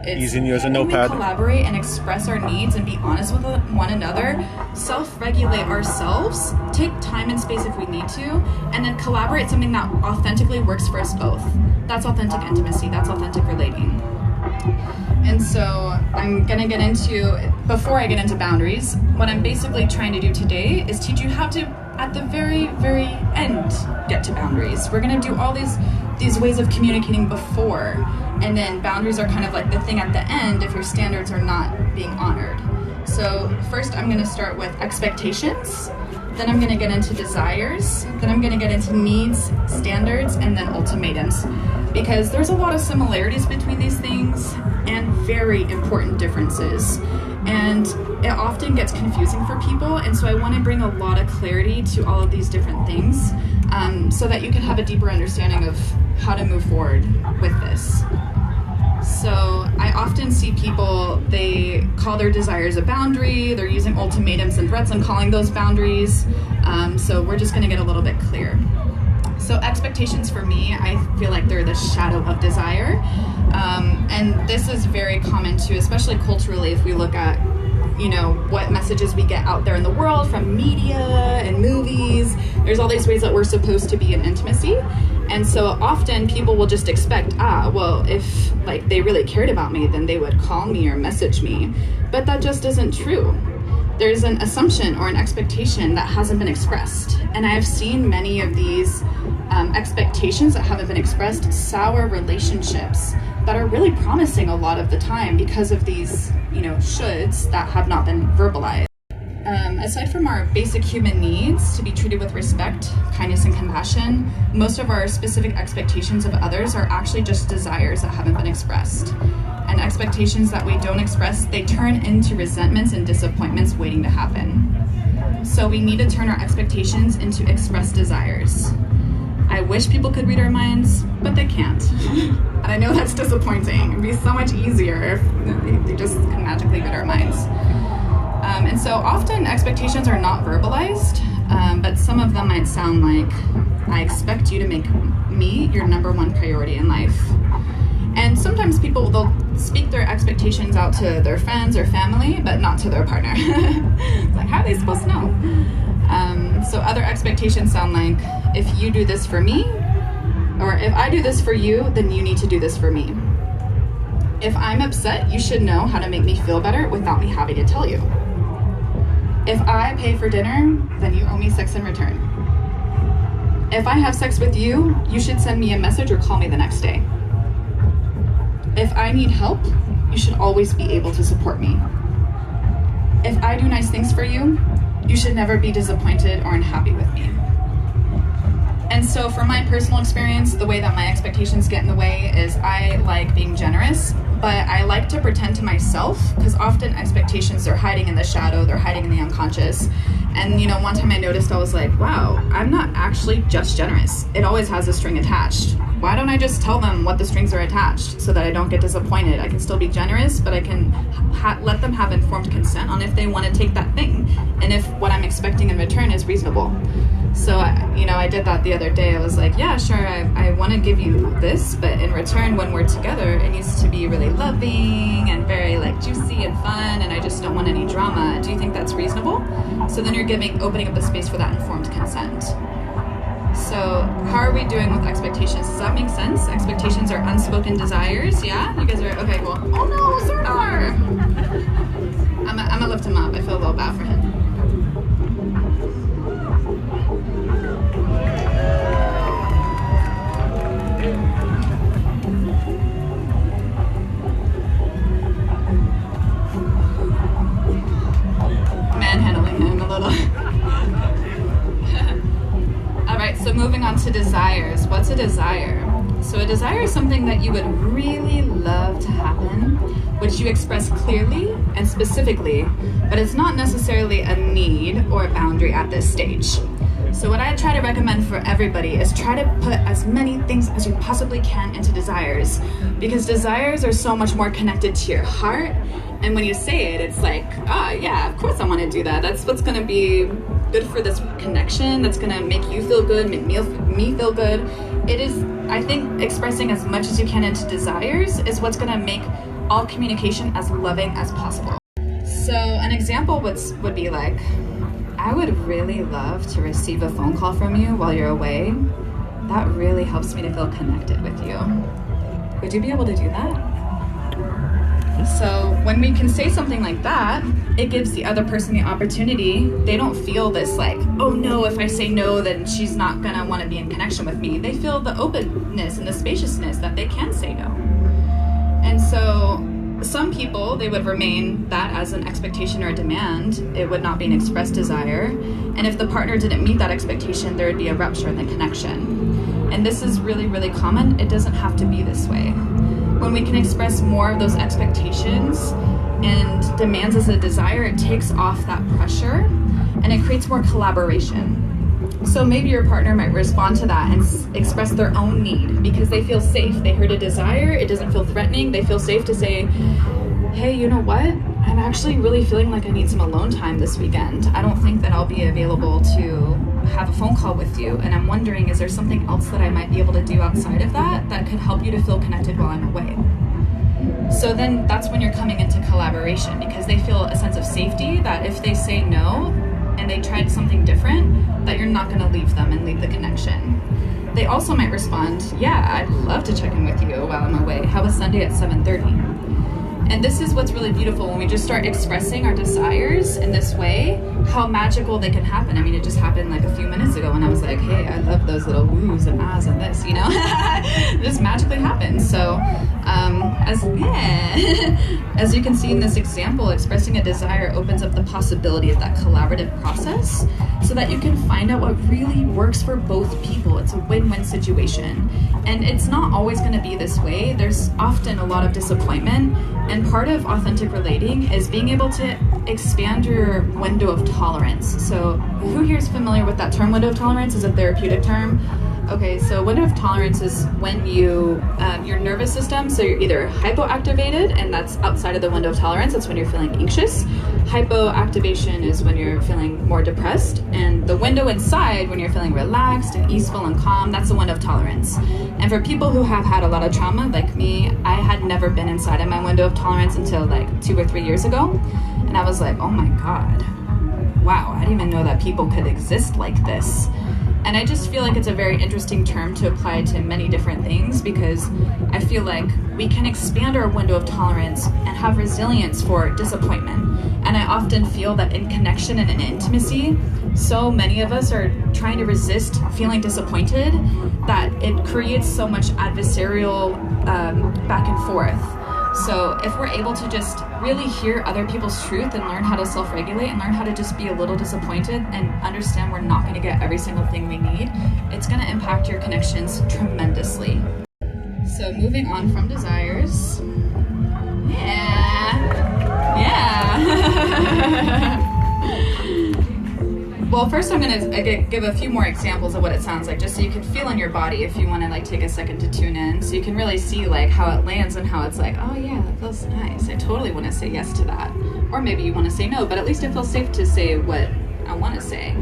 It's using you as a when notepad. we collaborate and express our needs and be honest with one another, self-regulate ourselves, take time and space if we need to, and then collaborate something that authentically works for us both. That's authentic intimacy. That's authentic relating. And so I'm going to get into, before I get into boundaries, what I'm basically trying to do today is teach you how to, at the very, very end, get to boundaries. We're going to do all these ways of communicating before, and then boundaries are kind of like the thing at the end if your standards are not being honored. So first I'm going to start with expectations, then I'm going to get into desires, then I'm going to get into needs, standards, and then ultimatums. Because there's a lot of similarities between these things and very important differences. And it often gets confusing for people, and so I want to bring a lot of clarity to all of these different things so that you can have a deeper understanding of how to move forward with this. So I often see people, they call their desires a boundary, they're using ultimatums and threats and calling those boundaries, so we're just going to get a little bit clear. So expectations for me, I feel like they're the shadow of desire. And this is very common too, especially culturally, if we look at, you know, what messages we get out there in the world from media and movies. There's all these ways that we're supposed to be in intimacy. And so often people will just expect, well, if like they really cared about me, then they would call me or message me. But that just isn't true. There's an assumption or an expectation that hasn't been expressed. And I've seen many of these expectations that haven't been expressed sour relationships that are really promising a lot of the time because of these, you know, shoulds that have not been verbalized. Aside from our basic human needs to be treated with respect, kindness, and compassion, most of our specific expectations of others are actually just desires that haven't been expressed. And expectations that we don't express, they turn into resentments and disappointments waiting to happen. So we need to turn our expectations into expressed desires. I wish people could read our minds, but they can't. And I know that's disappointing. It'd be so much easier if they just can magically read our minds. And so often expectations are not verbalized, but some of them might sound like, I expect you to make me your number one priority in life. And sometimes people, they'll speak their expectations out to their friends or family, but not to their partner. Like, how are they supposed to know? So other expectations sound like, if you do this for me, or if I do this for you, then you need to do this for me. If I'm upset, you should know how to make me feel better without me having to tell you. If I pay for dinner, then you owe me sex in return. If I have sex with you, you should send me a message or call me the next day. If I need help, you should always be able to support me. If I do nice things for you, you should never be disappointed or unhappy with me. And so from my personal experience, the way that my expectations get in the way is I like being generous, but I like to pretend to myself, because often expectations are hiding in the shadow, they're hiding in the unconscious. And you know, one time I noticed, I was like, wow, I'm not actually just generous. It always has a string attached. Why don't I just tell them what the strings are attached so that I don't get disappointed? I can still be generous, but I can let them have informed consent on if they want to take that thing, and if what I'm expecting in return is reasonable. So, I did that the other day. I was like, yeah, sure, I want to give you this, but in return, when we're together, it needs to be really loving and very like juicy and fun, and I just don't want any drama. Do you think that's reasonable? So then you're opening up the space for that informed consent. So how are we doing with expectations? Does that make sense? Expectations are unspoken desires, yeah? You guys are, okay, cool. Oh no, Sardar! I'm gonna lift him up. I feel a little bad for him. Manhandling him a little. Alright, so moving on to desires. What's a desire? So a desire is something that you would really love to happen, which you express clearly and specifically, but it's not necessarily a need or a boundary at this stage. So what I try to recommend for everybody is try to put as many things as you possibly can into desires, because desires are so much more connected to your heart, and when you say it, it's like, yeah, of course I want to do that. That's what's going to be good for this connection, that's going to make you feel good, make me feel good. It is, I think, expressing as much as you can into desires is what's going to make all communication as loving as possible. So an example would be like, I would really love to receive a phone call from you while you're away. That really helps me to feel connected with you. Would you be able to do that? So when we can say something like that, it gives the other person the opportunity. They don't feel this like, oh no, if I say no, then she's not gonna wanna be in connection with me. They feel the openness and the spaciousness that they can say no. And so some people, they would remain that as an expectation or a demand. It would not be an expressed desire. And if the partner didn't meet that expectation, there would be a rupture in the connection. And this is really, really common. It doesn't have to be this way. When we can express more of those expectations and demands as a desire, it takes off that pressure and it creates more collaboration. So maybe your partner might respond to that and express their own need because they feel safe. They heard a desire, it doesn't feel threatening. They feel safe to say, hey, you know what? I'm actually really feeling like I need some alone time this weekend. I don't think that I'll be available to have a phone call with you. And I'm wondering, is there something else that I might be able to do outside of that that could help you to feel connected while I'm away? So then that's when you're coming into collaboration because they feel a sense of safety that if they say no and they tried something different, that you're not going to leave them and leave the connection. They also might respond, yeah, I'd love to check in with you while I'm away. How was Sunday at 7:30? And this is what's really beautiful when we just start expressing our desires in this way, how magical they can happen. I mean, it just happened like a few minutes ago when I was like, hey, I love those little woos and ahs and this, you know? It just magically happens. So as you can see in this example, expressing a desire opens up the possibility of that collaborative process so that you can find out what really works for both people. It's a win-win situation. And it's not always going to be this way. There's often a lot of disappointment. And part of authentic relating is being able to expand your window of tolerance. So who here is familiar with that term, window of tolerance? Is a therapeutic term. Okay, so window of tolerance is when you, your nervous system, so you're either hypoactivated, and that's outside of the window of tolerance, that's when you're feeling anxious. Hypoactivation is when you're feeling more depressed, and the window inside, when you're feeling relaxed and easeful and calm, that's the window of tolerance. And for people who have had a lot of trauma, like me, I had never been inside of my window of tolerance until like 2 or 3 years ago, and I was like, oh my God, wow, I didn't even know that people could exist like this. And I just feel like it's a very interesting term to apply to many different things because I feel like we can expand our window of tolerance and have resilience for disappointment. And I often feel that in connection and in intimacy, so many of us are trying to resist feeling disappointed that it creates so much adversarial back and forth. So if we're able to just really hear other people's truth and learn how to self-regulate and learn how to just be a little disappointed and understand we're not going to get every single thing we need, it's going to impact your connections tremendously. So moving on from desires. Yeah. Well, first I'm going to give a few more examples of what it sounds like, just so you can feel in your body if you want to like take a second to tune in, so you can really see like how it lands and how it's like, oh yeah, that feels nice. I totally want to say yes to that. Or maybe you want to say no, but at least it feels safe to say what I want to say.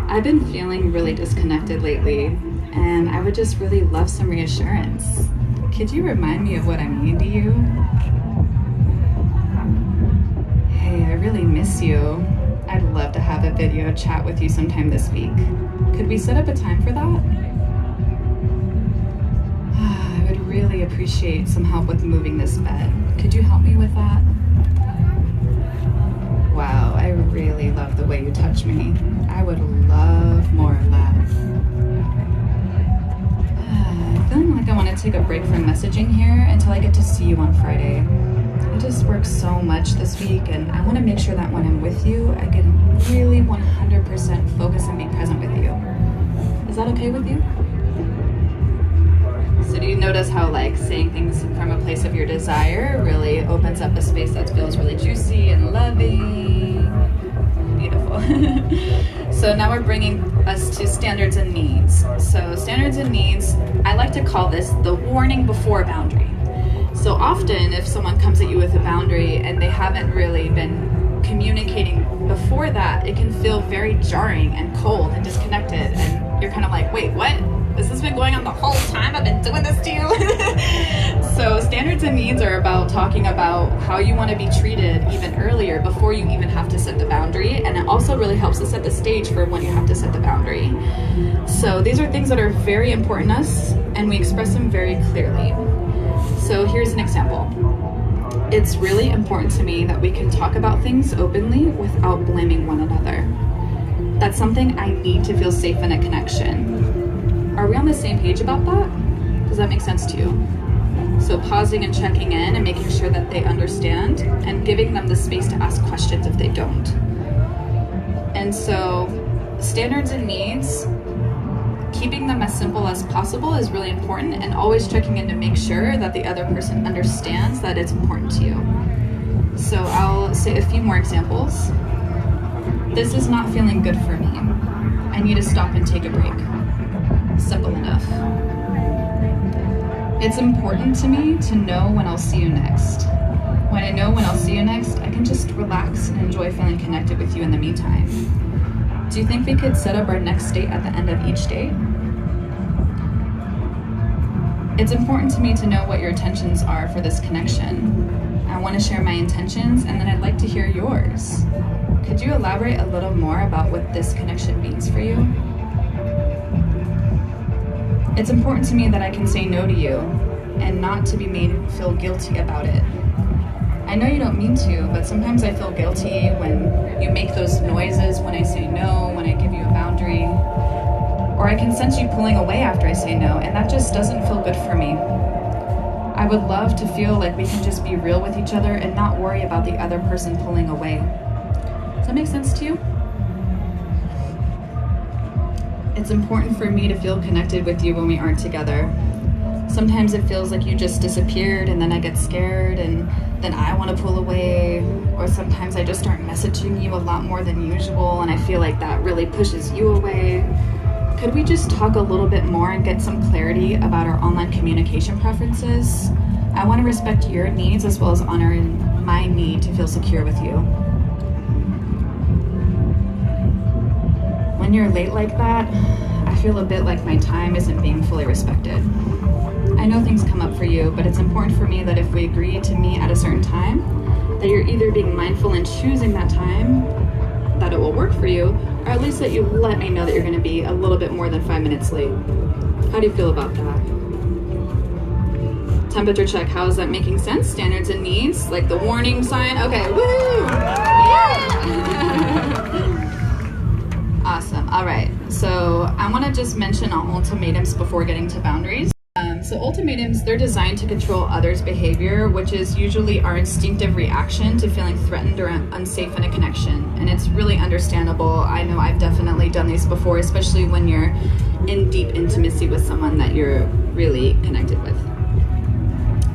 I've been feeling really disconnected lately, and I would just really love some reassurance. Could you remind me of what I mean to you? Hey, I really miss you. I'd love to have a video chat with you sometime this week. Could we set up a time for that? I would really appreciate some help with moving this bed. Could you help me with that? Wow, I really love the way you touch me. I would love more of that. I'm feeling like I want to take a break from messaging here until I get to see you on Friday. I just work so much this week, and I want to make sure that when I'm with you, I can really 100% focus and be present with you. Is that okay with you? So do you notice how like saying things from a place of your desire really opens up a space that feels really juicy and loving? Beautiful. So now we're bringing us to standards and needs. So standards and needs, I like to call this the warning before boundary. So often if someone comes at you with a boundary and they haven't really been communicating before that, it can feel very jarring and cold and disconnected, and you're kind of like, wait, what? This has been going on the whole time I've been doing this to you. So standards and needs are about talking about how you want to be treated even earlier before you even have to set the boundary, and it also really helps to set the stage for when you have to set the boundary. So these are things that are very important to us, and we express them very clearly. So here's an example. It's really important to me that we can talk about things openly without blaming one another. That's something I need to feel safe in a connection. Are we on the same page about that? Does that make sense to you? So pausing and checking in and making sure that they understand and giving them the space to ask questions if they don't. And so standards and needs, keeping them as simple as possible is really important, and always checking in to make sure that the other person understands that it's important to you. So I'll say a few more examples. This is not feeling good for me. I need to stop and take a break. Simple enough. It's important to me to know when I'll see you next. When I know when I'll see you next, I can just relax and enjoy feeling connected with you in the meantime. Do you think we could set up our next date at the end of each day? It's important to me to know what your intentions are for this connection. I want to share my intentions, and then I'd like to hear yours. Could you elaborate a little more about what this connection means for you? It's important to me that I can say no to you and not to be made feel guilty about it. I know you don't mean to, but sometimes I feel guilty when you make those noises when I say no, when I give you a boundary, or I can sense you pulling away after I say no, and that just doesn't feel good for me. I would love to feel like we can just be real with each other and not worry about the other person pulling away. Does that make sense to you? It's important for me to feel connected with you when we aren't together. Sometimes it feels like you just disappeared, and then I get scared and then I want to pull away, or sometimes I just start messaging you a lot more than usual and I feel like that really pushes you away. Could we just talk a little bit more and get some clarity about our online communication preferences? I want to respect your needs as well as honor my need to feel secure with you. When you're late like that, I feel a bit like my time isn't being fully respected. I know things come up for you, but it's important for me that if we agree to meet at a certain time, that you're either being mindful in choosing that time, that it will work for you, or at least that you let me know that you're going to be a little bit more than 5 minutes late. How do you feel about that? Temperature check, how is that making sense? Standards and needs, like the warning sign. Okay, woo! Yeah! Awesome. All right. So I want to just mention ultimatums before getting to boundaries. So ultimatums, they're designed to control others' behavior, which is usually our instinctive reaction to feeling threatened or unsafe in a connection. And it's really understandable. I know I've definitely done these before, especially when you're in deep intimacy with someone that you're really connected with.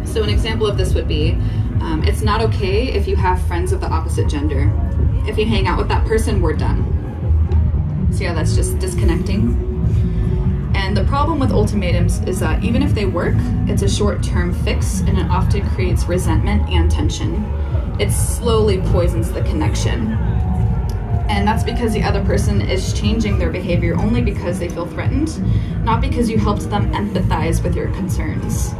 So an example of this would be, it's not okay if you have friends of the opposite gender. If you hang out with that person, we're done. See how that's just disconnecting? And the problem with ultimatums is that even if they work, it's a short-term fix, and it often creates resentment and tension. It slowly poisons the connection. And that's because the other person is changing their behavior only because they feel threatened, not because you helped them empathize with your concerns.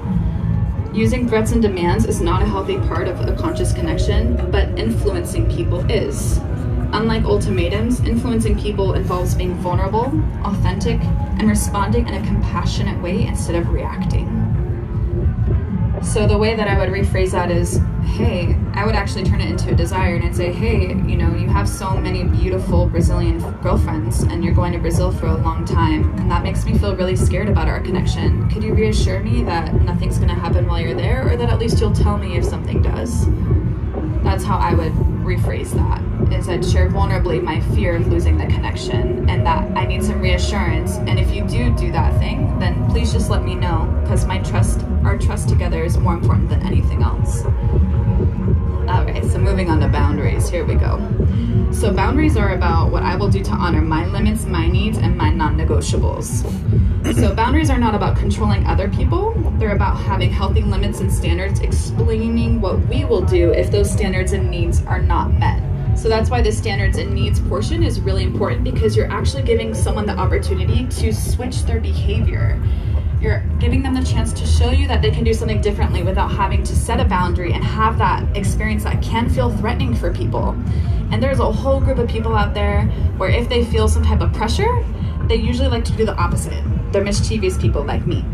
Using threats and demands is not a healthy part of a conscious connection, but influencing people is. Unlike ultimatums, influencing people involves being vulnerable, authentic, and responding in a compassionate way instead of reacting. So the way that I would rephrase that is, hey, I would actually turn it into a desire, and I'd say, hey, you know, you have so many beautiful Brazilian girlfriends and you're going to Brazil for a long time, and that makes me feel really scared about our connection. Could you reassure me that nothing's going to happen while you're there, or that at least you'll tell me if something does? That's how I would rephrase that, is I'd share vulnerably my fear of losing the connection and that I need some reassurance. And if you do that thing, then please just let me know, because our trust together is more important than anything else. Okay, so moving on to boundaries, here we go. So boundaries are about what I will do to honor my limits, my needs, and my non-negotiables. So boundaries are not about controlling other people. They're about having healthy limits and standards, explaining what we will do if those standards and needs are not met. So that's why the standards and needs portion is really important, because you're actually giving someone the opportunity to switch their behavior. You're giving them the chance to show you that they can do something differently without having to set a boundary and have that experience that can feel threatening for people. And there's a whole group of people out there where if they feel some type of pressure, they usually like to do the opposite. They're mischievous people like me.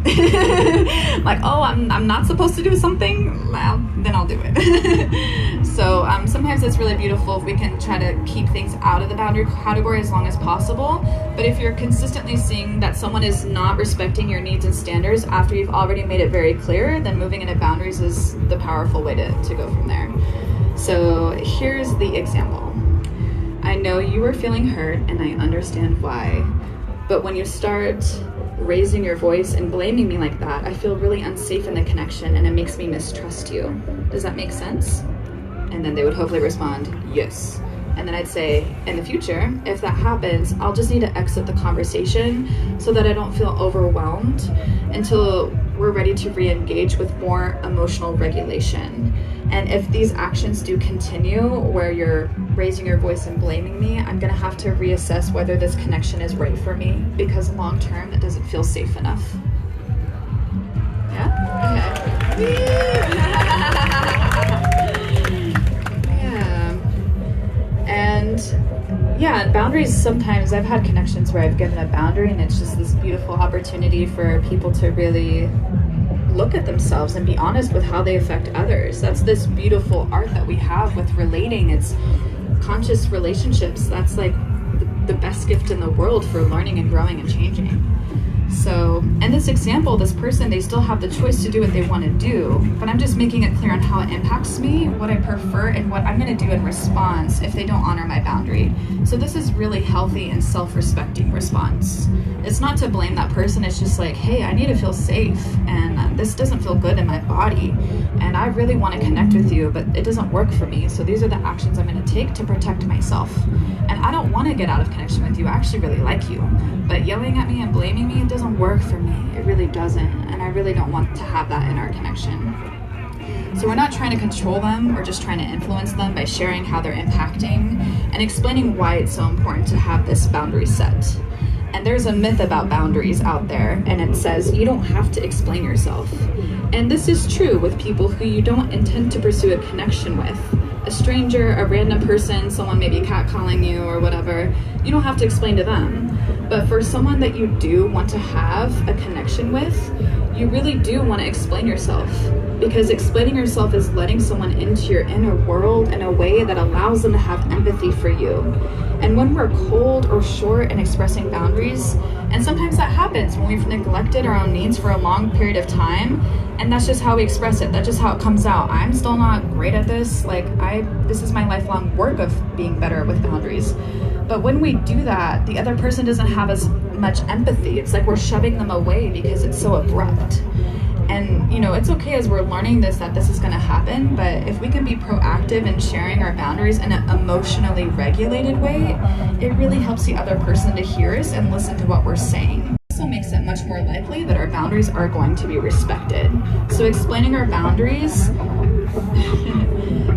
Like, oh, I'm not supposed to do something? Well, then I'll do it. So sometimes it's really beautiful if we can try to keep things out of the boundary category as long as possible. But if you're consistently seeing that someone is not respecting your needs and standards after you've already made it very clear, then moving into boundaries is the powerful way to go from there. So here's the example. I know you are feeling hurt and I understand why, but when you start raising your voice and blaming me like that, I feel really unsafe in the connection and it makes me mistrust you. Does that make sense? And then they would hopefully respond, yes. And then I'd say, in the future, if that happens, I'll just need to exit the conversation so that I don't feel overwhelmed until we're ready to re-engage with more emotional regulation. And if these actions do continue where you're raising your voice and blaming me, I'm gonna have to reassess whether this connection is right for me, because long term it doesn't feel safe enough. Yeah? Okay. Yeah. And yeah, boundaries, sometimes I've had connections where I've given a boundary and it's just this beautiful opportunity for people to really look at themselves and be honest with how they affect others. That's this beautiful art that we have with relating. It's conscious relationships. That's like the best gift in the world for learning and growing and changing. So in this example, this person, they still have the choice to do what they want to do, but I'm just making it clear on how it impacts me, what I prefer, and what I'm going to do in response if they don't honor my boundary. So this is really healthy and self-respecting response. It's not to blame that person, it's just like, hey, I need to feel safe, and this doesn't feel good in my body, and I really want to connect with you, but it doesn't work for me, so these are the actions I'm going to take to protect myself. And I don't want to get out of connection with you, I actually really like you, but yelling at me and blaming me, it doesn't work for me. It really doesn't, and I really don't want to have that in our connection. So we're not trying to control them, we're just trying to influence them by sharing how they're impacting and explaining why it's so important to have this boundary set. And there's a myth about boundaries out there, and it says you don't have to explain yourself. And this is true with people who you don't intend to pursue a connection with. A stranger, a random person, someone maybe catcalling you or whatever, you don't have to explain to them. But for someone that you do want to have a connection with, you really do want to explain yourself, because explaining yourself is letting someone into your inner world in a way that allows them to have empathy for you. And when we're cold or short in expressing boundaries, and sometimes that happens when we've neglected our own needs for a long period of time, and that's just how we express it, that's just how it comes out. I'm still not great at this, this is my lifelong work of being better with boundaries. But when we do that, the other person doesn't have as much empathy. It's like we're shoving them away because it's so abrupt. And it's okay as we're learning that this is gonna happen, but if we can be proactive in sharing our boundaries in an emotionally regulated way, it really helps the other person to hear us and listen to what we're saying. It also makes it much more likely that our boundaries are going to be respected. So explaining our boundaries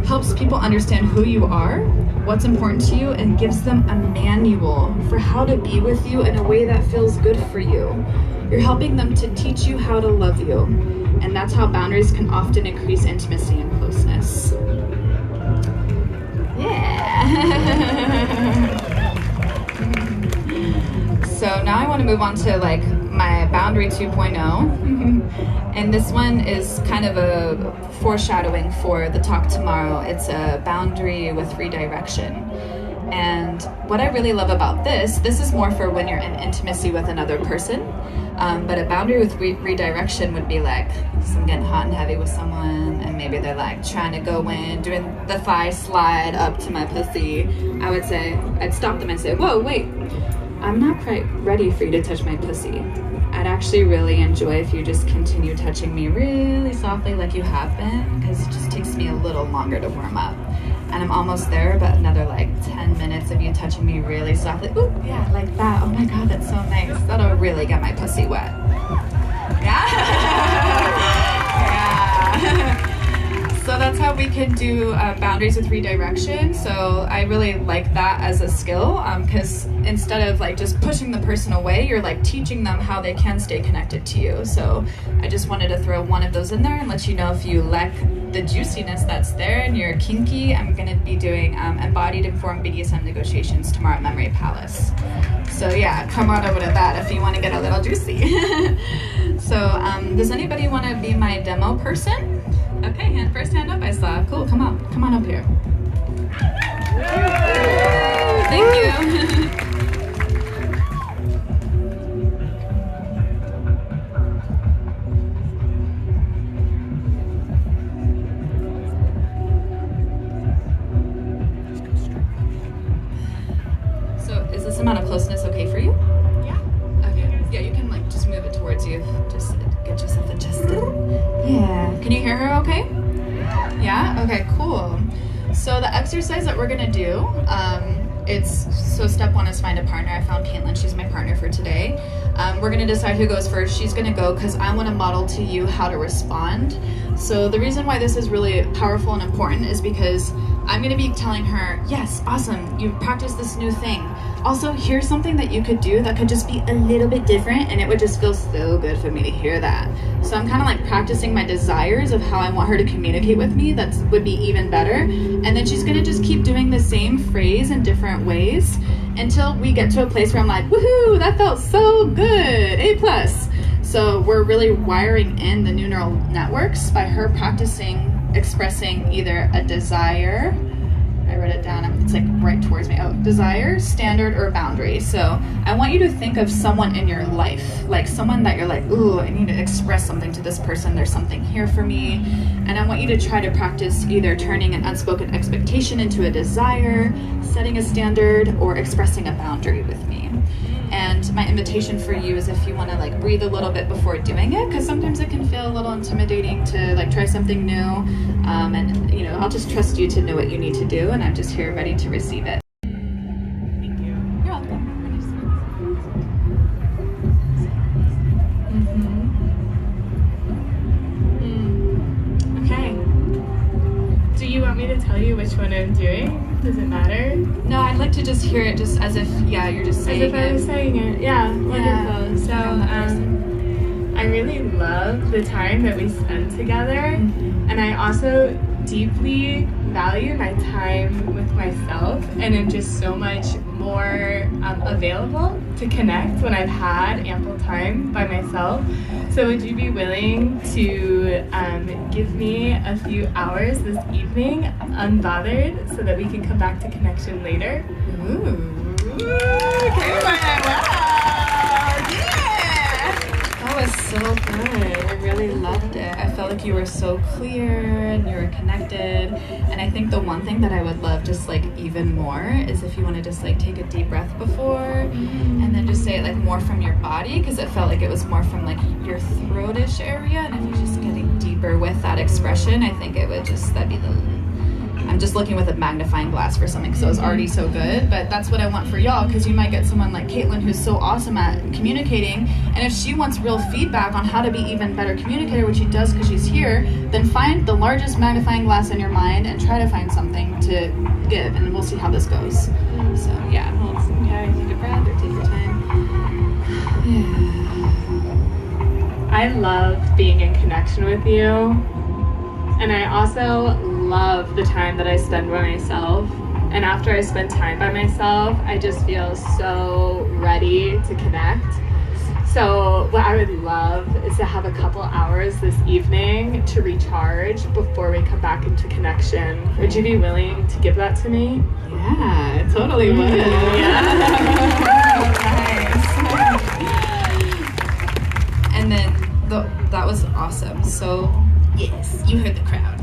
helps people understand who you are, what's important to you, and gives them a manual for how to be with you in a way that feels good for you. You're helping them to teach you how to love you, and that's how boundaries can often increase intimacy and closeness. Yeah. So now I want to move on to my boundary 2.0, and this one is kind of a foreshadowing for the talk tomorrow. It's a boundary with redirection. And what I really love about this is more for when you're in intimacy with another person. But a boundary with redirection would be like, so I'm getting hot and heavy with someone, and maybe they're trying to go in, doing the thigh slide up to my pussy. I'd stop them and say, whoa, wait, I'm not quite ready for you to touch my pussy. I'd actually really enjoy if you just continue touching me really softly like you have been, because it just takes me a little longer to warm up. And I'm almost there, but another 10 minutes of you touching me really softly. Ooh, yeah, like that. Oh my God, that's so nice. That'll really get my pussy wet. Yeah? Yeah. So that's how we can do boundaries with redirection. So I really like that as a skill, because instead of like just pushing the person away, you're like teaching them how they can stay connected to you. So I just wanted to throw one of those in there and let you know if you lack the juiciness that's there and you're kinky, I'm going to be doing embodied informed BDSM negotiations tomorrow at Memory Palace. So yeah, come on over to that if you want to get a little juicy. So does anybody want to be my demo person? Okay, first hand up I saw. Cool, come on up here. Thank you. Amount of closeness okay for you? Yeah. Okay. Yeah, you can like just move it towards you. Just get yourself adjusted. Yeah. Can you hear her okay? Yeah? Okay, cool. So the exercise that we're gonna do, step one is find a partner. I found Caitlin, she's my partner for today. We're gonna decide who goes first. She's gonna go because I wanna model to you how to respond. So the reason why this is really powerful and important is because I'm gonna be telling her, yes, awesome, you practiced this new thing. Also, here's something that you could do that could just be a little bit different, and it would just feel so good for me to hear that. So I'm kind of like practicing my desires of how I want her to communicate with me. That would be even better. And then she's gonna just keep doing the same phrase in different ways until we get to a place where I'm like, woohoo, that felt so good, A+. So we're really wiring in the new neural networks by her practicing expressing either a desire, I wrote it down, it's like right towards me. Oh, desire, standard, or boundary. So I want you to think of someone in your life, like someone that you're like, ooh, I need to express something to this person. There's something here for me. And I want you to try to practice either turning an unspoken expectation into a desire, setting a standard, or expressing a boundary with me. And my invitation for you is if you want to like breathe a little bit before doing it, because sometimes it can feel a little intimidating to like try something new. And you know, I'll just trust you to know what you need to do, and I'm just here ready to receive it. Thank you. You're welcome. Okay. Do you want me to tell you which one I'm doing? Does it matter? No, I'd like to just hear it just as if, yeah, you're just saying it. As if I was saying it. Yeah, wonderful. So, I really love the time that we spend together, and I also deeply value my time with myself, and am just so much more available to connect when I've had ample time by myself. So would you be willing to give me a few hours this evening, unbothered, so that we can come back to connection later? That was so good. I really loved it. I felt like you were so clear and you were connected. And I think the one thing that I would love just like even more is if you want to just like take a deep breath before and then just say it like more from your body, because it felt like it was more from like your throatish area. And if you're just getting deeper with that expression, I think it would just, that'd be the, I'm just looking with a magnifying glass for something, so it's already so good, but that's what I want for y'all, because you might get someone like Caitlin who's so awesome at communicating, and if she wants real feedback on how to be even better communicator, which she does because she's here, then find the largest magnifying glass in your mind and try to find something to give, and we'll see how this goes. So yeah, okay, take a breath or take your time. Yeah. I love being in connection with you, and I also love the time that I spend by myself. And after I spend time by myself, I just feel so ready to connect. So what I would love is to have a couple hours this evening to recharge before we come back into connection. Would you be willing to give that to me? Yeah, I totally would. Yeah. Nice. And then that was awesome. So yes, you heard the crowd.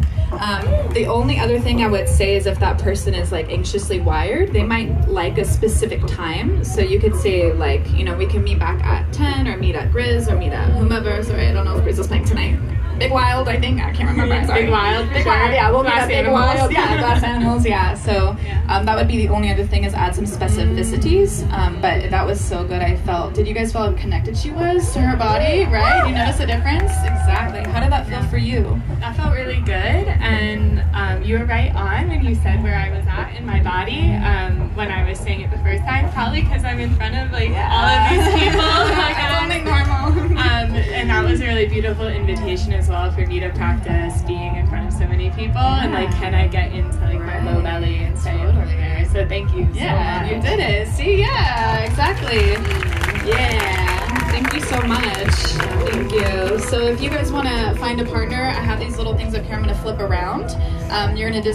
The only other thing I would say is if that person is like anxiously wired, they might like a specific time. So you could say like, you know, we can meet back at 10 or meet at Grizz or meet at whomever. Sorry, I don't know if Grizz is playing tonight. Big Wild, I think. I can't remember. Sorry. Big Wild. Big Wild, yeah. We'll meet at Big Wild. Yeah, Glass Animals, yeah. So that would be the only other thing is add some specificities. But that was so good. I felt, did you guys feel how connected she was to her body, right? You notice the difference? Exactly. How did that feel for for you? That felt really good, and you were right on when you said where I was at in my body when I was saying it the first time, probably because I'm in front of like all of these people. It's only normal. And that was a really beautiful invitation as well for me to practice being in front of so many people, and like, can I get into like my low belly and stay over there? So thank you so much. You did it. See, yeah, exactly. Yeah. Thank you so much. Thank you. So if you guys want to find a partner, I have these little things up here I'm going to flip around. You're going to just